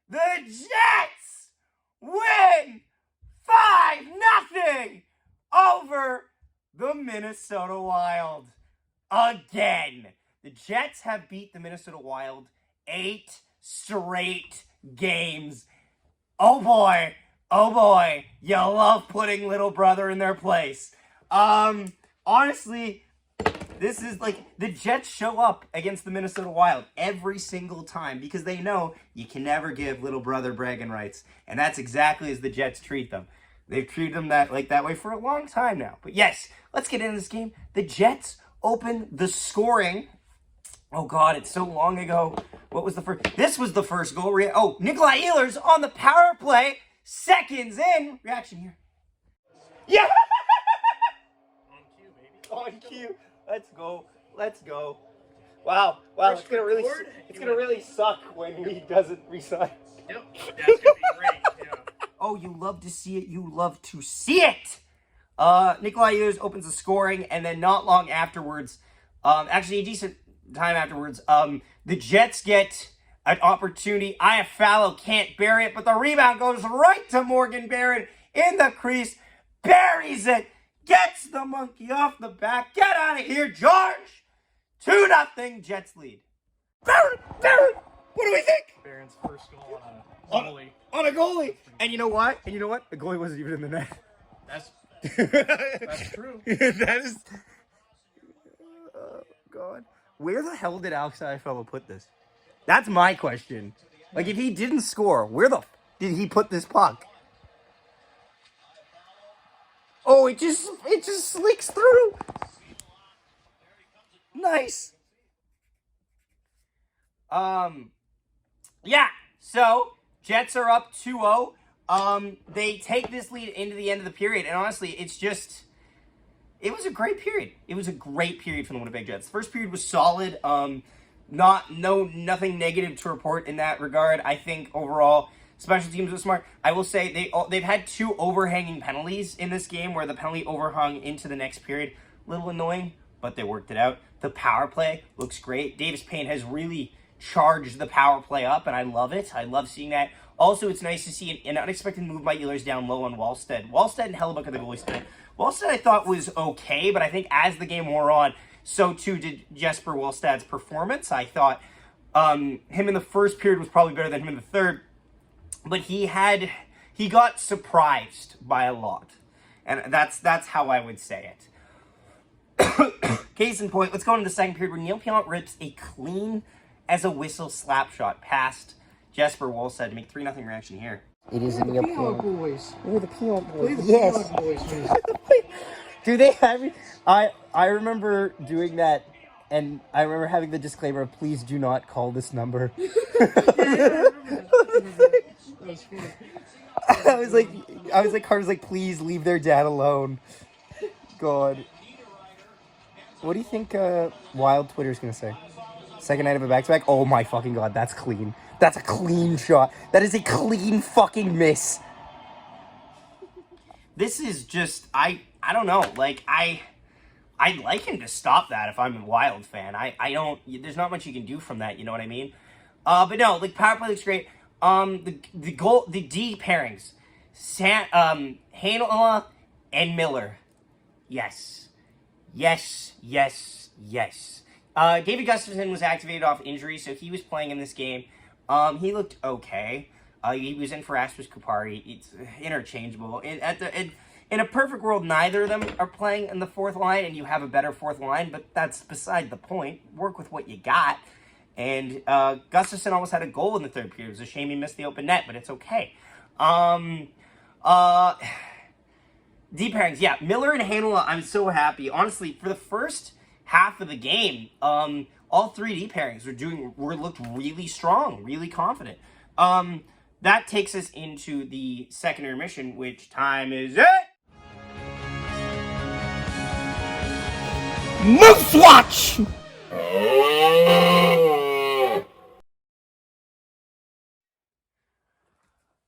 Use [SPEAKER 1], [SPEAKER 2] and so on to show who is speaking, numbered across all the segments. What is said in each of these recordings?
[SPEAKER 1] The Jets win 5-0 over the Minnesota Wild. Again. The Jets have beat the Minnesota Wild 8 straight games. Oh boy, you love putting little brother in their place. Honestly, this is like, the Jets show up against the Minnesota Wild every single time because they know you can never give little brother bragging rights. And that's exactly as the Jets treat them. They've treated them that way for a long time now. But yes, let's get into this game. The Jets open the scoring. Oh God, it's so long ago. What was the first? This was the first goal. Nikolai Ehlers on the power play. Seconds in. Reaction here. Yeah!
[SPEAKER 2] On cue, baby.
[SPEAKER 1] On cue. Let's go. Wow. It's gonna really suck when he doesn't resign.
[SPEAKER 2] Yep, that's gonna be great. Yeah.
[SPEAKER 1] Oh, you love to see it. You love to see it. Nikolai Ehlers opens the scoring, and then not long afterwards, actually a decent time afterwards, the Jets get an opportunity. Iafallo can't bury it, but the rebound goes right to Morgan Barron in the crease, buries it, gets the monkey off the back. Get out of here, George! 2-0 Jets lead. Barron! What do we think?
[SPEAKER 2] Barron's first goal on a goalie.
[SPEAKER 1] On a goalie! And you know what? The goalie wasn't even in the net.
[SPEAKER 2] That's true.
[SPEAKER 1] That is... Oh, God. Where the hell did Alex Iafallo put this? That's my question. Like, if he didn't score, where the did he put this puck? Oh, it just slicks through. Nice. Yeah. So, Jets are up 2-0. They take this lead into the end of the period, and honestly, it was a great period. It was a great period for the Winnipeg Jets. The first period was solid. Nothing negative to report in that regard. I think overall, special teams was smart. I will say they've had 2 overhanging penalties in this game where the penalty overhung into the next period. A little annoying, but they worked it out. The power play looks great. Davis Payne has really charged the power play up, and I love it. I love seeing that. Also, it's nice to see an unexpected move by Ehlers down low on Wallstedt. Wallstedt and Hellebuck are the goalies tonight. Wallstedt, I thought, was okay, but I think as the game wore on, so too did Jesper Wallstedt's performance. I thought him in the first period was probably better than him in the third, but he got surprised by a lot, and that's how I would say it. Case in point, let's go into the second period where Neil Pionk rips a clean as a whistle slap shot past Jesper Wallstedt to make 3-0 reaction here. It is in the
[SPEAKER 3] Pionk boys.
[SPEAKER 1] We're the Pionk boys.
[SPEAKER 3] Play the
[SPEAKER 1] Yes.
[SPEAKER 3] Pionk boys, man.
[SPEAKER 1] Do they have... I remember doing that, and I remember having the disclaimer of, please do not call this number.
[SPEAKER 3] That was funny.
[SPEAKER 1] I was like, Carter's like, please leave their dad alone. God. What do you think Wild Twitter's going to say? Second night of a back-to-back? Oh my fucking God, that's clean. That's a clean shot. That is a clean fucking miss. This is just, I don't know. Like, I'd like him to stop that if I'm a Wild fan. I don't, there's not much you can do from that, you know what I mean? But no, like, power play looks great. The D pairings. Heinola and Miller. Yes. David Gustafsson was activated off injury, so he was playing in this game. He looked okay. He was in for Rasmus Kupari. It's interchangeable. In a perfect world, neither of them are playing in the fourth line, and you have a better fourth line, but that's beside the point. Work with what you got. And Gustafsson almost had a goal in the third period. It was a shame he missed the open net, but it's okay. D pairings, yeah. Miller and Heinola, I'm so happy. Honestly, for the first half of the game, all 3 D pairings looked really strong, really confident. That takes us into the second intermission, which time is it? Moose Watch!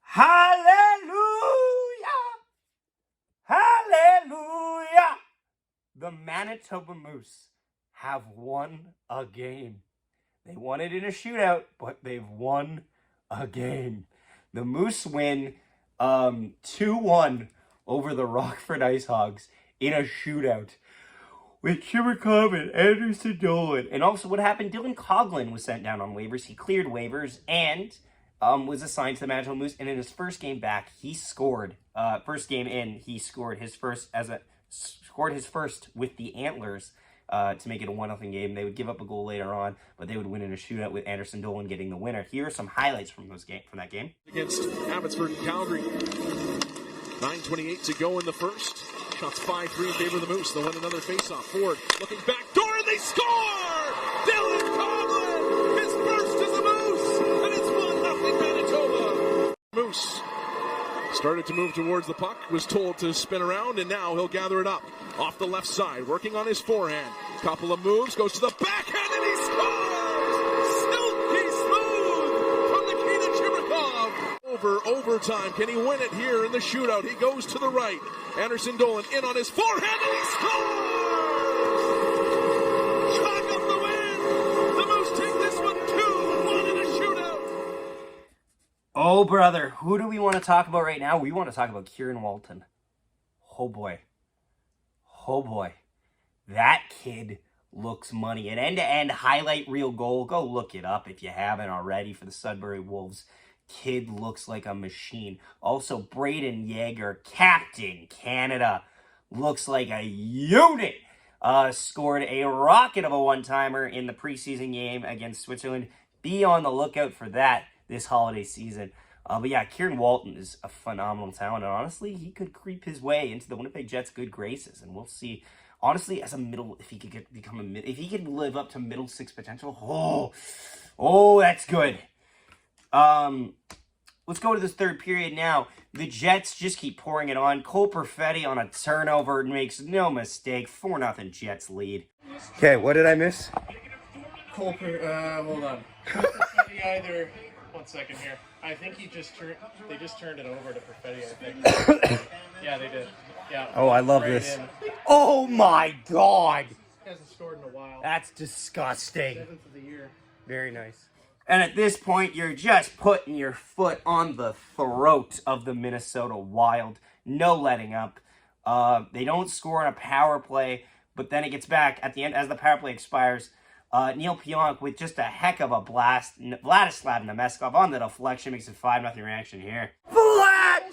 [SPEAKER 1] Hallelujah! The Manitoba Moose have won a game. They won it in a shootout, but they've won again. The Moose win 2-1 over the Rockford Ice Hogs in a shootout with Chimakov and Anderson Dolan. And also what happened, Dylan Coughlin was sent down on waivers. He cleared waivers and was assigned to the Manitoba Moose. And in his first game back, he scored. First game in, he scored his first with the Antlers to make it a 1-0 game. They would give up a goal later on, but they would win in a shootout with Anderson Dolan getting the winner. Here are some highlights from that game.
[SPEAKER 4] Against Abbotsford and Calgary. 9:28 to go in the first. Shots 5-3 in favor of the Moose. They'll win another faceoff. Ford looking back door, and they score! Dylan Coughlin, his first as a Moose, and it's 1-0 Manitoba. Moose started to move towards the puck, was told to spin around, and now he'll gather it up. Off the left side, working on his forehand. Couple of moves, goes to the backhand, and he scores! Silky smooth from Nikita Chimakov. Over overtime, can he win it here in the shootout? He goes to the right. Anderson Dolan in on his forehand, and he scores! Chalk up the win! The Moose take this one 2-1 in a shootout.
[SPEAKER 1] Oh, brother, who do we want to talk about right now? We want to talk about Kieran Walton. Oh, boy. Oh, boy. That kid looks money. An end-to-end highlight reel goal. Go look it up if you haven't already for the Sudbury Wolves. Kid looks like a machine. Also, Braden Yeager, Captain Canada, looks like a unit. Scored a rocket of a one-timer in the preseason game against Switzerland. Be on the lookout for that this holiday season. But yeah, Kieran Walton is a phenomenal talent, and honestly, he could creep his way into the Winnipeg Jets' good graces, and we'll see. Honestly, as a middle, if he could if he could live up to middle six potential, oh, that's good. Let's go to this third period now. The Jets just keep pouring it on. Cole Perfetti on a turnover makes no mistake. 4-0 Jets lead. Okay, what did I miss?
[SPEAKER 2] Hold on. Perfetti either. 1 second here. I think they just turned it over to Perfetti, I think. Yeah, they did. Yeah.
[SPEAKER 1] Oh, I love this. Oh my God!
[SPEAKER 2] He hasn't scored in a while.
[SPEAKER 1] That's disgusting.
[SPEAKER 2] 7th of the year.
[SPEAKER 1] Very nice. And at this point, you're just putting your foot on the throat of the Minnesota Wild. No letting up. They don't score on a power play, but then it gets back at the end as the power play expires. Neil Pionk with just a heck of a blast. Vladislav Nemeskov on the deflection makes a 5-0 reaction here. Vlad!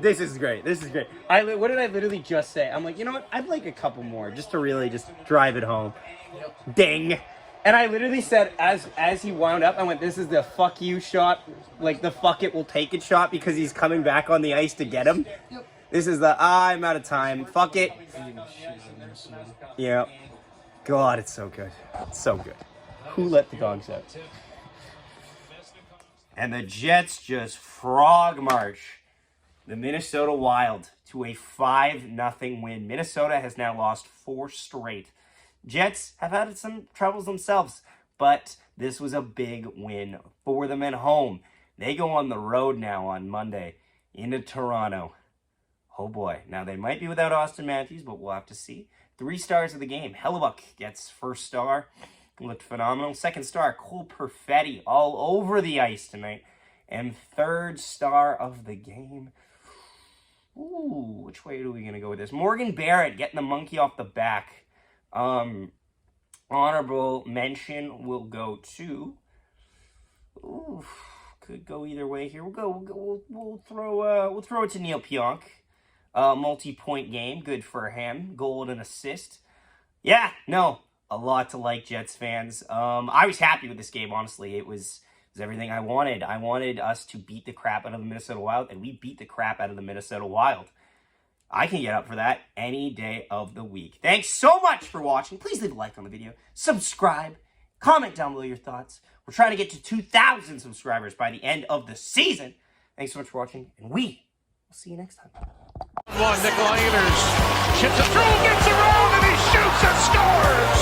[SPEAKER 1] This is great. This is great. What did I literally just say? I'm like, you know what? I'd like a couple more just to really just drive it home. Yep. Ding. And I literally said, as he wound up, I went, this is the fuck you shot, like the fuck it will take it shot because he's coming back on the ice to get him. Yep. This is the, I'm out of time, fuck it. Yeah. God, it's so good. It's so good. Who let the dogs out? And the Jets just frog march the Minnesota Wild to a 5-0 win. Minnesota has now lost 4 straight. Jets have had some troubles themselves, but this was a big win for them at home. They go on the road now on Monday into Toronto. Oh boy. Now they might be without Austin Matthews, but we'll have to see. 3 stars of the game. Hellebuck gets first star. Looked phenomenal. Second star, Cole Perfetti all over the ice tonight. And third star of the game. Ooh, which way are we going to go with this? Morgan Barrett getting the monkey off the back. Honorable mention will go to. Ooh, could go either way here. We'll throw it to Neil Pionk. Multi-point game, good for him. Goal and an assist. Yeah, no, a lot to like, Jets fans. I was happy with this game, honestly. It was everything I wanted. I wanted us to beat the crap out of the Minnesota Wild, and we beat the crap out of the Minnesota Wild. I can get up for that any day of the week. Thanks so much for watching. Please leave a like on the video. Subscribe. Comment down below your thoughts. We're trying to get to 2,000 subscribers by the end of the season. Thanks so much for watching, and we will see you next time.
[SPEAKER 5] Nikolai Ehlers chips it through, gets around, and he shoots and scores!